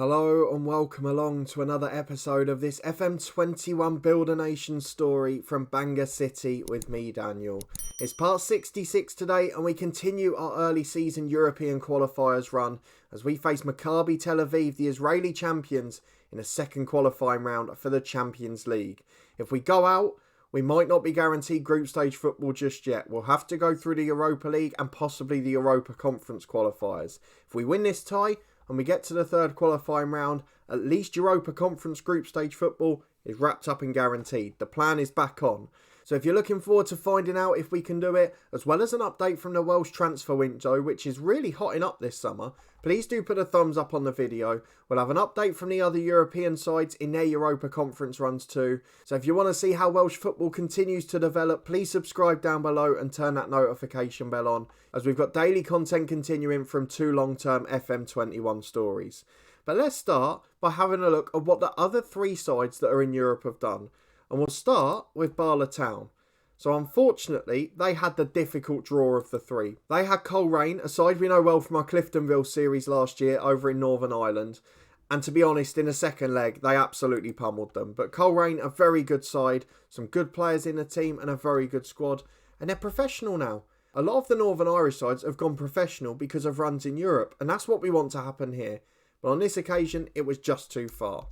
Hello and welcome along to another episode of this FM21 Build a Nation story from Bangor City with me, Daniel. It's part 66 today and we continue our early season European qualifiers run as we face Maccabi Tel Aviv, the Israeli champions, in a second qualifying round for the Champions League. If we go out, we might not be guaranteed group stage football just yet. We'll have to go through the Europa League and possibly the Europa Conference qualifiers. If we win this tie, and we get to the third qualifying round, at least Europa Conference group stage football is wrapped up and guaranteed. The plan is back on. So if you're looking forward to finding out if we can do it, as well as an update from the Welsh transfer window, which is really hotting up this summer, please do put a thumbs up on the video. We'll have an update from the other European sides in their Europa Conference runs too. So if you want to see how Welsh football continues to develop, please subscribe down below and turn that notification bell on, as we've got daily content continuing from 2 long-term FM21 stories. But let's start by having a look at what the other 3 sides that are in Europe have done. And we'll start with Bala Town. So unfortunately, they had the difficult draw of the 3. They had Coleraine, a side we know well from our Cliftonville series last year over in Northern Ireland. And to be honest, in the second leg, they absolutely pummeled them. But Coleraine, a very good side, some good players in the team and a very good squad. And they're professional now. A lot of the Northern Irish sides have gone professional because of runs in Europe. And that's what we want to happen here. But on this occasion, it was just too far.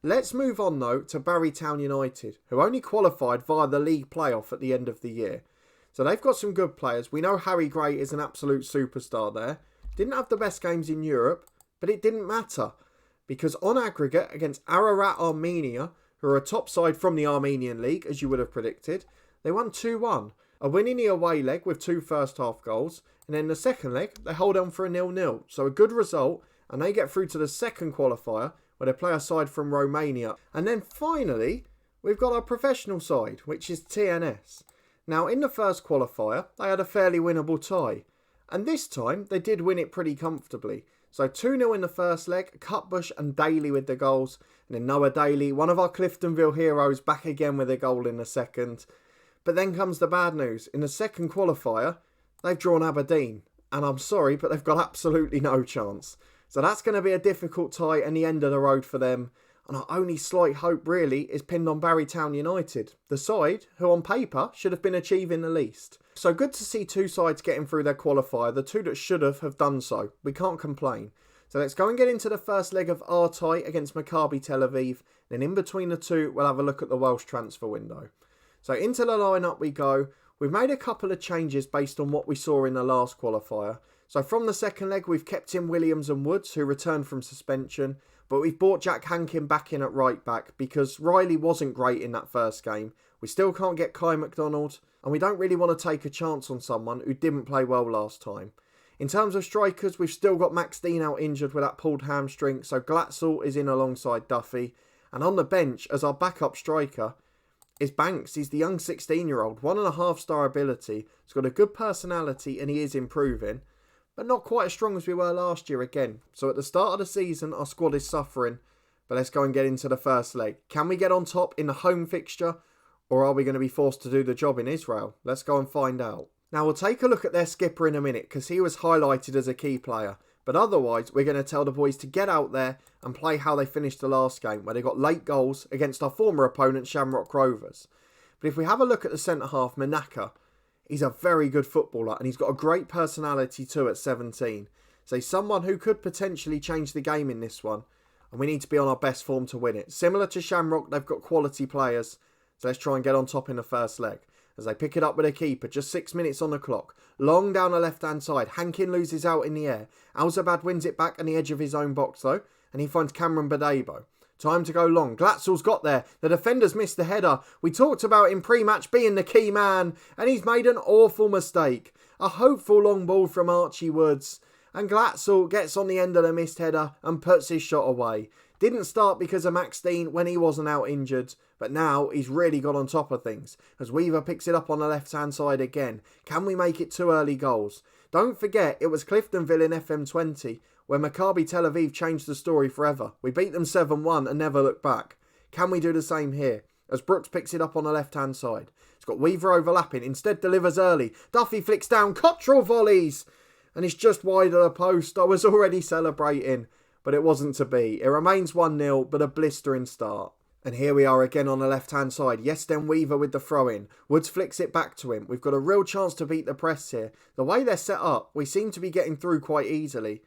Let's move on though to Barrytown United, who only qualified via the league playoff at the end of the year. So they've got some good players. We know Harry Gray is an absolute superstar there. Didn't have the best games in Europe, but it didn't matter. Because on aggregate against Ararat Armenia, who are a top side from the Armenian League, as you would have predicted, they won 2-1. A win in the away leg with 2 first half goals, and then the second leg they hold on for a 0-0. So a good result, and they get through to the second qualifier, where they play a side from Romania. And then finally, we've got our professional side, which is TNS. Now, in the first qualifier, they had a fairly winnable tie. And this time, they did win it pretty comfortably. So 2-0 in the first leg, Cutbush and Daly with the goals. And then Noah Daly, one of our Cliftonville heroes, back again with a goal in the second. But then comes the bad news. In the second qualifier, they've drawn Aberdeen. And I'm sorry, but they've got absolutely no chance. So that's going to be a difficult tie and the end of the road for them. And our only slight hope really is pinned on Barrytown United, the side who on paper should have been achieving the least. So good to see 2 sides getting through their qualifier. The 2 that should have done so. We can't complain. So let's go and get into the first leg of our tie against Maccabi Tel Aviv. Then in between the 2, we'll have a look at the Welsh transfer window. So into the lineup we go. We've made a couple of changes based on what we saw in the last qualifier. So from the second leg, we've kept in Williams and Woods, who returned from suspension. But we've brought Jack Hankin back in at right back because Riley wasn't great in that first game. We still can't get Kai McDonald. And we don't really want to take a chance on someone who didn't play well last time. In terms of strikers, we've still got Max Dean out injured with that pulled hamstring. So Glatzel is in alongside Duffy. And on the bench, as our backup striker, is Banks. He's the young 16-year-old, 1.5-star ability. He's got a good personality and he is improving. But not quite as strong as we were last year again. So at the start of the season, our squad is suffering. But let's go and get into the first leg. Can we get on top in the home fixture? Or are we going to be forced to do the job in Israel? Let's go and find out. Now we'll take a look at their skipper in a minute because he was highlighted as a key player. But otherwise, we're going to tell the boys to get out there and play how they finished the last game, where they got late goals against our former opponent, Shamrock Rovers. But if we have a look at the centre-half, Manaka, he's a very good footballer and he's got a great personality too at 17. So he's someone who could potentially change the game in this one. And we need to be on our best form to win it. Similar to Shamrock, they've got quality players. So let's try and get on top in the first leg. As they pick it up with a keeper, just 6 minutes on the clock. Long down the left-hand side. Hankin loses out in the air. Alzabad wins it back on the edge of his own box though. And he finds Cameron Badebo. Time to go long. Glatzel's got there. The defender's missed the header. We talked about in pre-match being the key man. And he's made an awful mistake. A hopeful long ball from Archie Woods. And Glatzel gets on the end of the missed header and puts his shot away. Didn't start because of Max Dean when he wasn't out injured. But now he's really got on top of things. As Weaver picks it up on the left-hand side again. Can we make it 2 early goals? Don't forget, it was Cliftonville in FM20 where Maccabi Tel Aviv changed the story forever. We beat them 7-1 and never looked back. Can we do the same here? As Brooks picks it up on the left-hand side. It's got Weaver overlapping. Instead delivers early. Duffy flicks down. Cottrell volleys. And it's just wide of the post. I was already celebrating. but it wasn't to be. It remains 1-0, but a blistering start. And here we are again on the left-hand side. Yesden Weaver with the throw-in. Woods flicks it back to him. We've got a real chance to beat the press here. The way they're set up, we seem to be getting through quite easily.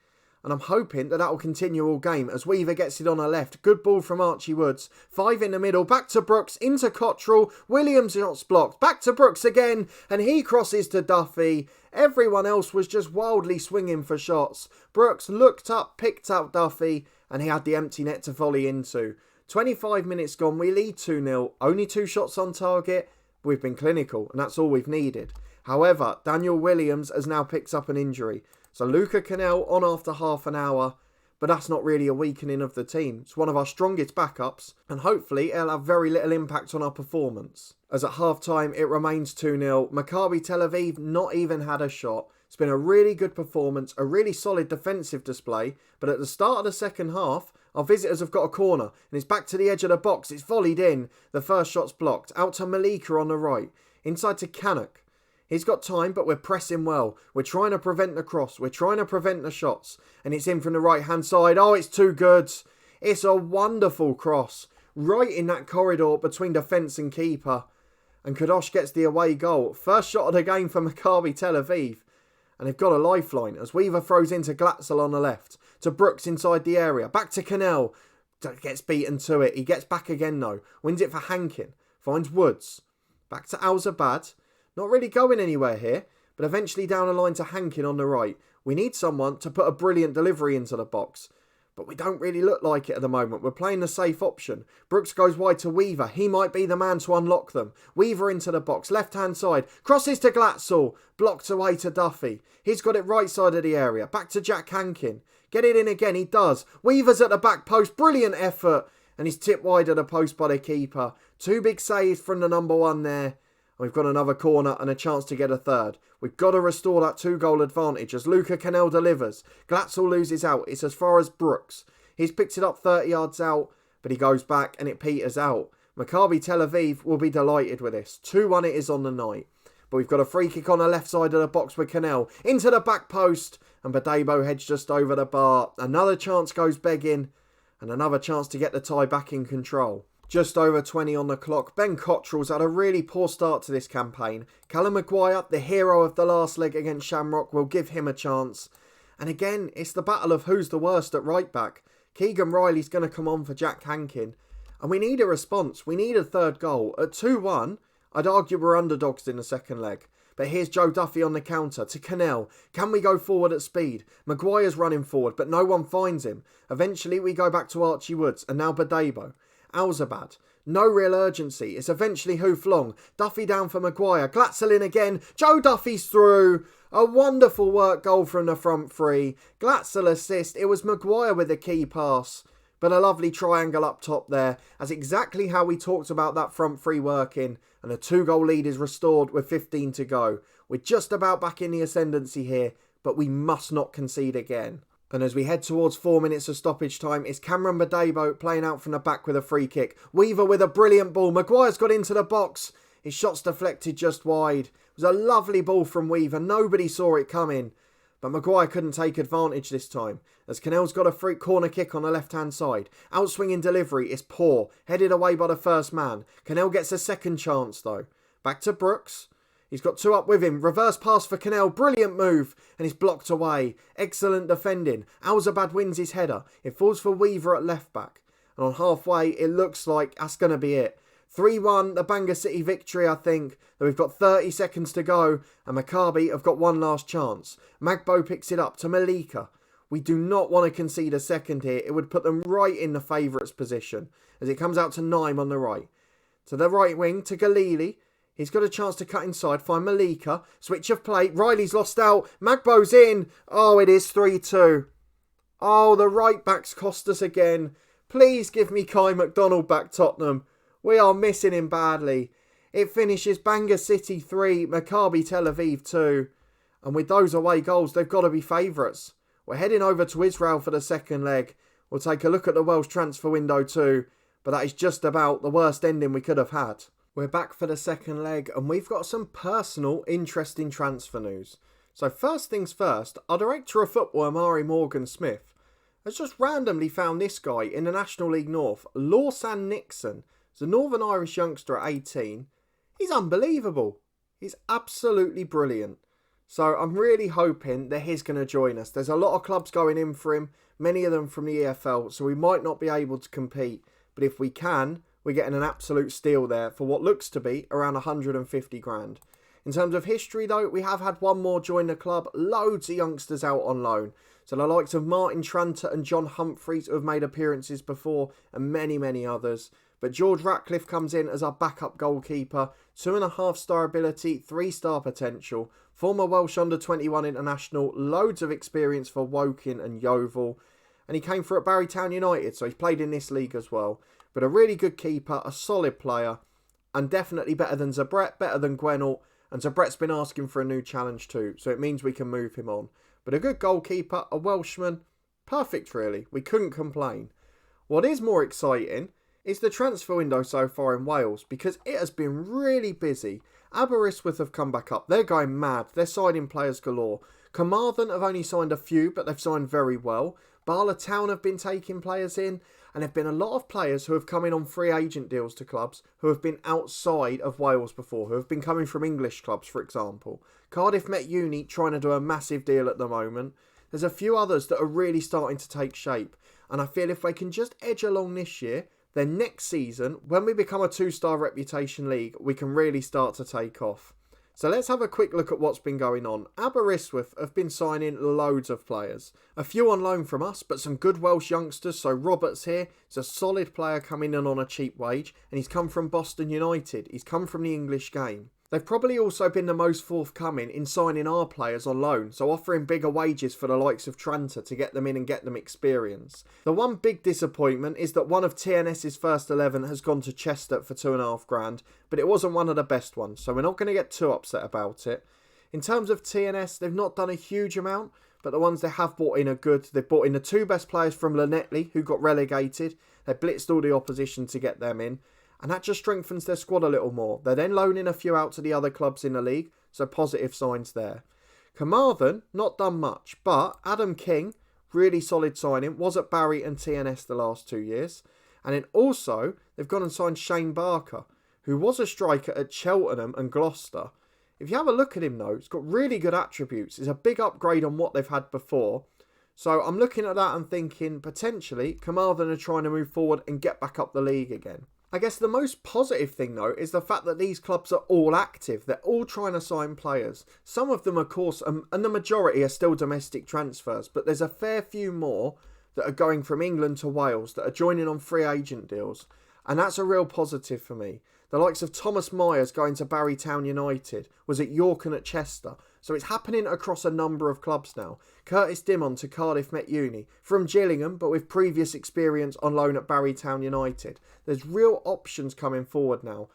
And I'm hoping that will continue all game as Weaver gets it on the left. Good ball from Archie Woods. 5 in the middle. Back to Brooks. Into Cottrell. Williams shots blocked. Back to Brooks again. And he crosses to Duffy. Everyone else was just wildly swinging for shots. Brooks looked up, picked up Duffy. And he had the empty net to volley into. 25 minutes gone. We lead 2-0. Only 2 shots on target. We've been clinical. And that's all we've needed. However, Daniel Williams has now picked up an injury. So Luca Cannell on after half an hour, but that's not really a weakening of the team. It's one of our strongest backups, and hopefully it'll have very little impact on our performance. As at half-time, it remains 2-0. Maccabi Tel Aviv not even had a shot. It's been a really good performance, a really solid defensive display, but at the start of the second half, our visitors have got a corner, and it's back to the edge of the box. It's volleyed in. The first shot's blocked. Out to Malika on the right. Inside to Canuck. He's got time, but we're pressing well. We're trying to prevent the cross. We're trying to prevent the shots. And it's in from the right-hand side. Oh, it's too good. It's a wonderful cross. Right in that corridor between defence and keeper. And Kadosh gets the away goal. First shot of the game for Maccabi Tel Aviv. And they've got a lifeline as Weaver throws into Glatzel on the left. To Brooks inside the area. Back to Cannell. Gets beaten to it. He gets back again though. Wins it for Hankin. Finds Woods. Back to Al-Zabad. Not really going anywhere here, but eventually down the line to Hankin on the right. We need someone to put a brilliant delivery into the box, but we don't really look like it at the moment. We're playing the safe option. Brooks goes wide to Weaver. He might be the man to unlock them. Weaver into the box, left-hand side. Crosses to Glatzel. Blocked away to Duffy. He's got it right side of the area. Back to Jack Hankin. Get it in again. He does. Weaver's at the back post. Brilliant effort. And he's tipped wide of the post by the keeper. 2 big saves from the number 1 there. We've got another corner and a chance to get a third. We've got to restore that 2-goal advantage as Luca Cannell delivers. Glatzel loses out. It's as far as Brooks. He's picked it up 30 yards out, but he goes back and it peters out. Maccabi Tel Aviv will be delighted with this. 2-1 it is on the night. But we've got a free kick on the left side of the box with Cannell. Into the back post. And Badebo heads just over the bar. Another chance goes begging. And another chance to get the tie back in control. Just over 20 on the clock. Ben Cottrell's had a really poor start to this campaign. Callum Maguire, the hero of the last leg against Shamrock, will give him a chance. And again, it's the battle of who's the worst at right back. Keegan Riley's going to come on for Jack Hankin. And we need a response. We need a third goal. At 2-1, I'd argue we're underdogs in the second leg. But here's Joe Duffy on the counter to Cannell. Can we go forward at speed? Maguire's running forward, but no one finds him. Eventually, we go back to Archie Woods and now Badebo. Al-Zabad. No real urgency. It's eventually hoof long. Duffy down for Maguire. Glatzel in again. Joe Duffy's through. A wonderful work goal from the front three. Glatzel assist. It was Maguire with the key pass. But a lovely triangle up top there. That's exactly how we talked about that front three working. And a 2-goal lead is restored with 15 to go. We're just about back in the ascendancy here. But we must not concede again. And as we head towards 4 minutes of stoppage time, it's Cameron Badebo playing out from the back with a free kick. Weaver with a brilliant ball. Maguire's got into the box. His shot's deflected just wide. It was a lovely ball from Weaver. Nobody saw it coming. But Maguire couldn't take advantage this time, as Cannell's got a free corner kick on the left-hand side. Outswinging delivery is poor, headed away by the first man. Cannell gets a second chance though. Back to Brooks. He's got 2 up with him. Reverse pass for Cannell. Brilliant move. And he's blocked away. Excellent defending. Al-Zabad wins his header. It falls for Weaver at left back. And on halfway, it looks like that's going to be it. 3-1, the Bangor City victory, I think. Though we've got 30 seconds to go. And Maccabi have got one last chance. Magbo picks it up to Malika. We do not want to concede a second here. It would put them right in the favourites position. As it comes out to Naim on the right. To the right wing, to Galili. He's got a chance to cut inside, find Malika. Switch of play. Riley's lost out. Magbo's in. Oh, it is 3-2. Oh, the right back's cost us again. Please give me Kai McDonald back, Tottenham. We are missing him badly. It finishes Bangor City 3, Maccabi Tel Aviv 2. And with those away goals, they've got to be favourites. We're heading over to Israel for the second leg. We'll take a look at the Welsh transfer window too. But that is just about the worst ending we could have had. We're back for the second leg and we've got some personal, interesting transfer news. So first things first, our director of football, Amari Morgan-Smith, has just randomly found this guy in the National League North, Lawson Nixon. He's a Northern Irish youngster at 18. He's unbelievable. He's absolutely brilliant. So I'm really hoping that he's going to join us. There's a lot of clubs going in for him, many of them from the EFL, so we might not be able to compete. But if we can, we're getting an absolute steal there for what looks to be around 150 grand. In terms of history though, we have had one more join the club, loads of youngsters out on loan. So the likes of Martin Tranter and John Humphreys who have made appearances before, and many, many others. But George Ratcliffe comes in as our backup goalkeeper, 2.5-star ability, 3-star potential, former Welsh under-21 international, loads of experience for Woking and Yeovil, and he came through at Barrytown United, so he's played in this league as well. But a really good keeper, a solid player, and definitely better than Zabret, better than Gwenault, and Zabret's been asking for a new challenge too, so it means we can move him on. But a good goalkeeper, a Welshman, perfect really, we couldn't complain. What is more exciting is the transfer window so far in Wales, because it has been really busy. Aberystwyth have come back up, they're going mad, they're signing players galore. Carmarthen have only signed a few, but they've signed very well. Bala Town have been taking players in, and there have been a lot of players who have come in on free agent deals to clubs who have been outside of Wales before, who have been coming from English clubs, for example. Cardiff Met Uni trying to do a massive deal at the moment. There's a few others that are really starting to take shape, and I feel if they can just edge along this year, then next season, when we become a 2-star reputation league, we can really start to take off. So let's have a quick look at what's been going on. Aberystwyth have been signing loads of players. A few on loan from us, but some good Welsh youngsters. So Roberts here is a solid player coming in on a cheap wage, and he's come from Boston United. He's come from the English game. They've probably also been the most forthcoming in signing our players on loan, so offering bigger wages for the likes of Tranter to get them in and get them experience. The one big disappointment is that one of TNS's first 11 has gone to Chester for 2.5 grand, but it wasn't one of the best ones, so we're not going to get too upset about it. In terms of TNS, they've not done a huge amount, but the ones they have brought in are good. They've brought in the 2 best players from Llanelli, who got relegated. They blitzed all the opposition to get them in. And that just strengthens their squad a little more. They're then loaning a few out to the other clubs in the league, so positive signs there. Carmarthen, not done much, but Adam King, really solid signing, was at Barry and TNS the last 2 years. And then also, they've gone and signed Shane Barker, who was a striker at Cheltenham and Gloucester. If you have a look at him though, he's got really good attributes. It's a big upgrade on what they've had before. So I'm looking at that and thinking, potentially, Carmarthen are trying to move forward and get back up the league again. I guess the most positive thing though is the fact that these clubs are all active. They're all trying to sign players. Some of them of course, and the majority are still domestic transfers, but there's a fair few more that are going from England to Wales that are joining on free agent deals. And that's a real positive for me. The likes of Thomas Myers going to Barrytown United, was at York and at Chester. So it's happening across a number of clubs now. Curtis Dimon to Cardiff Met Uni, from Gillingham but with previous experience on loan at Barrytown United. There's real options coming forward now.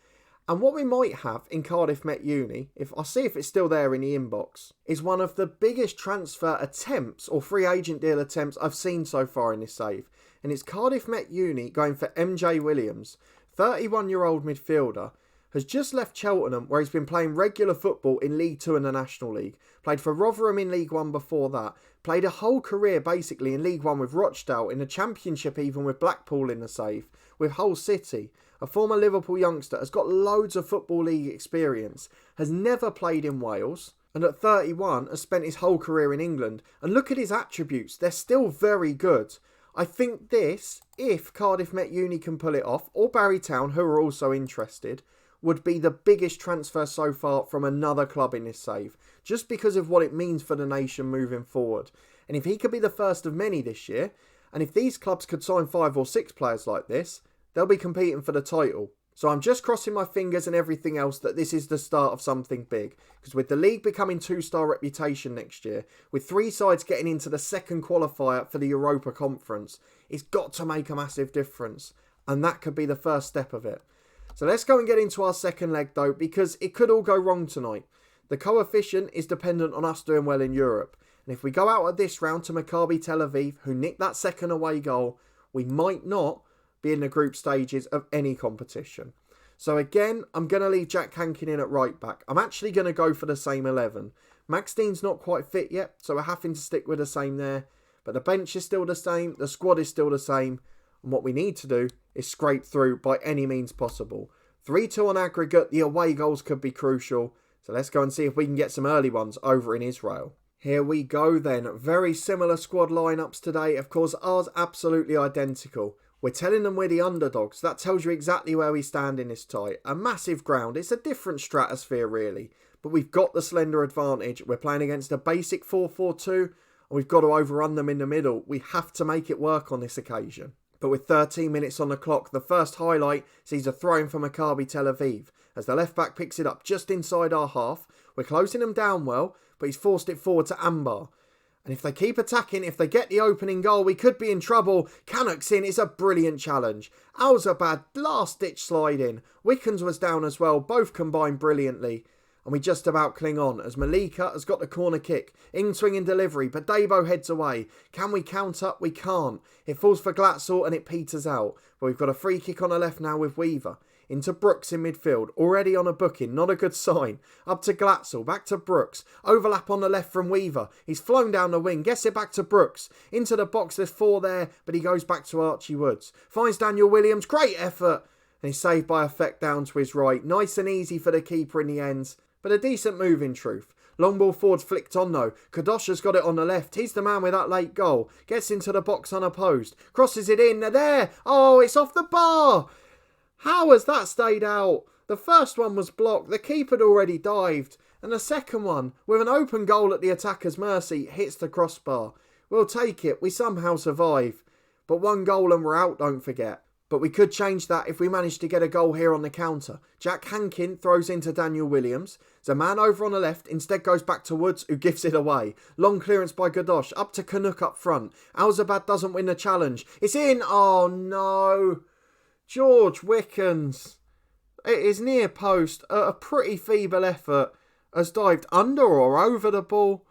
And what we might have in Cardiff Met Uni, I'll see if it's still there in the inbox, is one of the biggest transfer attempts or free agent deal attempts I've seen so far in this save. And it's Cardiff Met Uni going for MJ Williams, 31-year-old midfielder, has just left Cheltenham where he's been playing regular football in League 2 and the National League. Played for Rotherham in League 1 before that. Played a whole career basically in League 1 with Rochdale, in the Championship even with Blackpool in the save, with Hull City. A former Liverpool youngster, has got loads of Football League experience, has never played in Wales, and at 31 has spent his whole career in England. And look at his attributes, they're still very good. I think this, if Cardiff Met Uni can pull it off, or Barrytown, who are also interested, would be the biggest transfer so far from another club in this save, just because of what it means for the nation moving forward. And if he could be the first of many this year, and if these clubs could sign 5 or 6 players like this, they'll be competing for the title. So I'm just crossing my fingers and everything else that this is the start of something big. Because with the league becoming 2-star reputation next year, with 3 sides getting into the second qualifier for the Europa Conference, it's got to make a massive difference. And that could be the first step of it. So let's go and get into our second leg though, because it could all go wrong tonight. The coefficient is dependent on us doing well in Europe. And if we go out at this round to Maccabi Tel Aviv, who nicked that second away goal, we might not be in the group stages of any competition. So again, I'm going to leave Jack Hankin in at right back. I'm actually going to go for the same 11. Max Dean's not quite fit yet, so we're having to stick with the same there. But the bench is still the same, the squad is still the same, and what we need to do is scrape through by any means possible. 3-2 on aggregate, the away goals could be crucial, so let's go and see if we can get some early ones over in Israel. Here we go then, very similar squad lineups today, of course ours absolutely identical. We're telling them we're the underdogs, that tells you exactly where we stand in this tie. A massive ground, it's a different stratosphere really, but we've got the slender advantage. We're playing against a basic 4-4-2, and we've got to overrun them in the middle. We have to make it work on this occasion. But with 13 minutes on the clock, the first highlight sees a throw-in for Maccabi Tel Aviv. As the left-back picks it up just inside our half, we're closing them down well, but he's forced it forward to Ambar. And if they keep attacking, if they get the opening goal, we could be in trouble. Cannock's in, it's a brilliant challenge. Alzabad, last-ditch slide in. Wickens was down as well, both combined brilliantly. And we just about cling on as Malika has got the corner kick. In-swinging delivery, but Debo heads away. Can we counter? We can't. It falls for Glatzel and it peters out. But we've got a free kick on the left now with Weaver. Into Brooks in midfield, already on a booking, not a good sign. Up to Glatzel, back to Brooks. Overlap on the left from Weaver. He's flown down the wing, gets it back to Brooks. Into the box, there's 4 there, but he goes back to Archie Woods. Finds Daniel Williams, great effort. And he's saved by effect down to his right. Nice and easy for the keeper in the end. But a decent move in truth. Long ball forward flicked on though. Kadosh has got it on the left. He's the man with that late goal. Gets into the box unopposed. Crosses it in. There. Oh, it's off the bar. How has that stayed out? The first one was blocked. The keeper had already dived. And the second one, with an open goal at the attacker's mercy, hits the crossbar. We'll take it. We somehow survive. But 1 goal and we're out, don't forget. But we could change that if we manage to get a goal here on the counter. Jack Hankin throws into Daniel Williams. The man over on the left instead goes back to Woods, who gives it away. Long clearance by Gadosh, up to Canuck up front. Alzabad doesn't win the challenge. It's in! Oh no! George Wickens. It is near post. A pretty feeble effort. Has dived under or over the ball.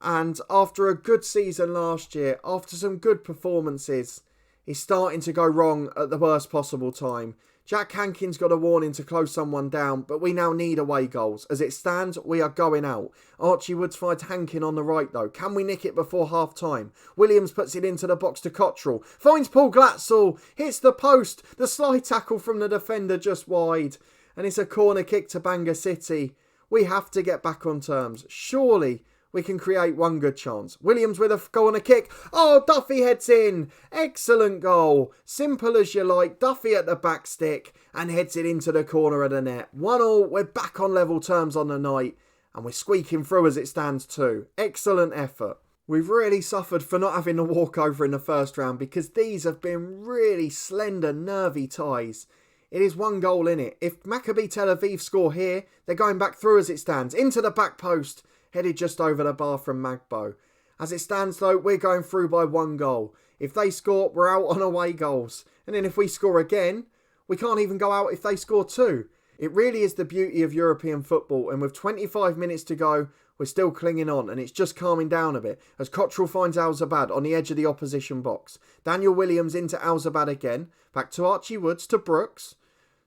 And after a good season last year, after some good performances, he's starting to go wrong at the worst possible time. Jack Hankin's got a warning to close someone down, but we now need away goals. As it stands, we are going out. Archie Woods finds Hankin on the right though. Can we nick it before half time? Williams puts it into the box to Cottrell. Finds Paul Glatzel. Hits the post. The slide tackle from the defender just wide. And it's a corner kick to Bangor City. We have to get back on terms. Surely we can create one good chance. Williams with a corner kick. Oh, Duffy heads in. Excellent goal. Simple as you like. Duffy at the back stick and heads it into the corner of the net. 1-1. We're back on level terms on the night. And we're squeaking through as it stands too. Excellent effort. We've really suffered for not having a walkover in the first round because these have been really slender, nervy ties. It is 1 goal in it. If Maccabi Tel Aviv score here, they're going back through as it stands. Into the back post. Headed just over the bar from Magbo. As it stands though, we're going through by 1 goal. If they score, we're out on away goals. And then if we score again, we can't even go out if they score 2. It really is the beauty of European football, and with 25 minutes to go, we're still clinging on, and it's just calming down a bit as Cottrell finds Alzabad on the edge of the opposition box. Daniel Williams into Alzabad again. Back to Archie Woods, to Brooks.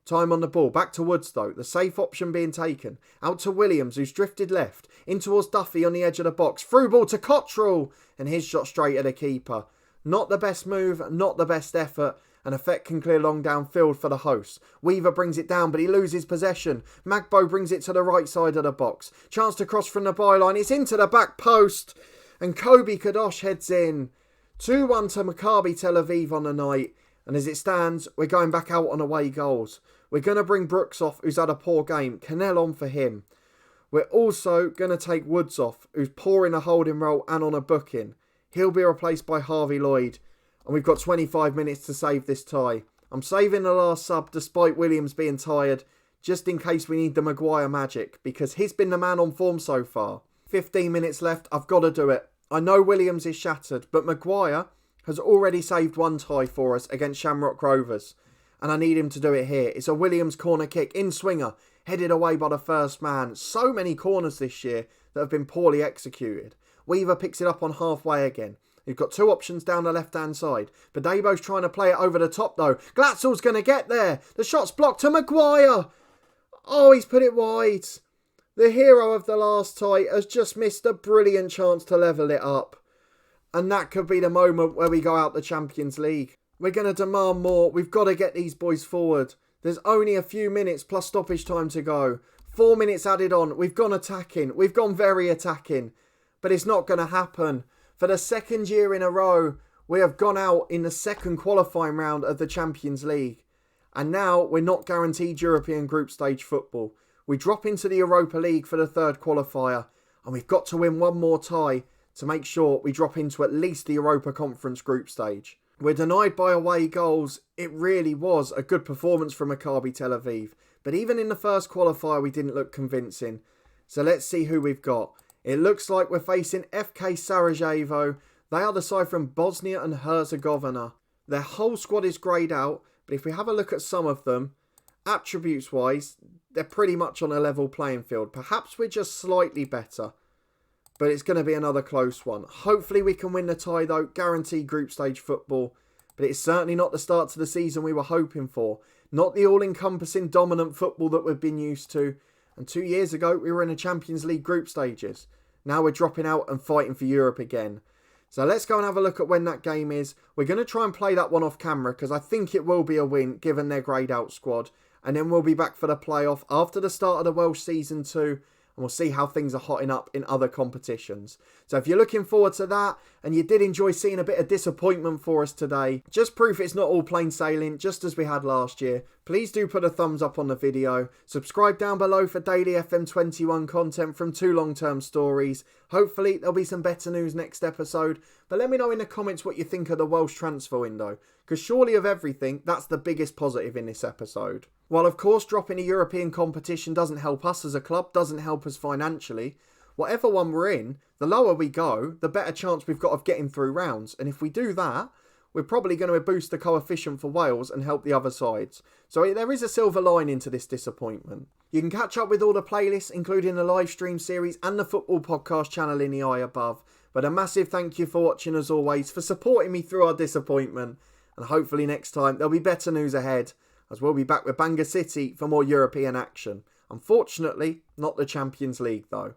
Time on the ball. Back to Woods though. The safe option being taken. Out to Williams, who's drifted left. In towards Duffy on the edge of the box. Through ball to Cottrell. And his shot straight at the keeper. Not the best move. Not the best effort. And Effect can clear long downfield for the hosts. Weaver brings it down, but he loses possession. Magbo brings it to the right side of the box. Chance to cross from the byline. It's into the back post. And Kobe Kadosh heads in. 2-1 to Maccabi Tel Aviv on the night. And as it stands, we're going back out on away goals. We're going to bring Brooks off, who's had a poor game. Cannell on for him. We're also going to take Woods off, who's poor in a holding role and on a booking. He'll be replaced by Harvey Lloyd. And we've got 25 minutes to save this tie. I'm saving the last sub despite Williams being tired, just in case we need the Maguire magic, because he's been the man on form so far. 15 minutes left, I've got to do it. I know Williams is shattered, but Maguire has already saved 1 tie for us against Shamrock Rovers. And I need him to do it here. It's a Williams corner kick in swinger, headed away by the first man. So many corners this year that have been poorly executed. Weaver picks it up on halfway again. You've got 2 options down the left-hand side. Badebo's trying to play it over the top though. Glatzel's going to get there. The shot's blocked to Maguire. Oh, he's put it wide. The hero of the last tie has just missed a brilliant chance to level it up. And that could be the moment where we go out the Champions League. We're going to demand more. We've got to get these boys forward. There's only a few minutes plus stoppage time to go. 4 minutes added on. We've gone attacking. We've gone very attacking. But it's not going to happen. For the second year in a row, we have gone out in the second qualifying round of the Champions League. And now we're not guaranteed European group stage football. We drop into the Europa League for the third qualifier. And we've got to win one more tie to make sure we drop into at least the Europa Conference group stage. We're denied by away goals. It really was a good performance from Maccabi Tel Aviv. But even in the first qualifier, we didn't look convincing. So let's see who we've got. It looks like we're facing FK Sarajevo. They are the side from Bosnia and Herzegovina. Their whole squad is greyed out. But if we have a look at some of them, attributes-wise, they're pretty much on a level playing field. Perhaps we're just slightly better. But it's going to be another close one. Hopefully we can win the tie though. Guaranteed group stage football. But it's certainly not the start to the season we were hoping for. Not the all-encompassing dominant football that we've been used to. And 2 years ago we were in the Champions League group stages. Now we're dropping out and fighting for Europe again. So let's go and have a look at when that game is. We're going to try and play that one off camera because I think it will be a win given their greyed out squad. And then we'll be back for the playoff after the start of the Welsh season 2. And we'll see how things are hotting up in other competitions. So if you're looking forward to that and you did enjoy seeing a bit of disappointment for us today, just proof it's not all plain sailing, just as we had last year, please do put a thumbs up on the video. Subscribe down below for daily FM21 content from 2 long-term stories. Hopefully there'll be some better news next episode. But let me know in the comments what you think of the Welsh transfer window. Because surely of everything, that's the biggest positive in this episode. While of course dropping a European competition doesn't help us as a club, doesn't help us financially, whatever one we're in, the lower we go, the better chance we've got of getting through rounds. And if we do that, we're probably going to boost the coefficient for Wales and help the other sides. So there is a silver lining to this disappointment. You can catch up with all the playlists, including the live stream series and the football podcast channel in the eye above. But a massive thank you for watching as always, for supporting me through our disappointment. And hopefully next time there'll be better news ahead, as we'll be back with Bangor City for more European action. Unfortunately, not the Champions League though.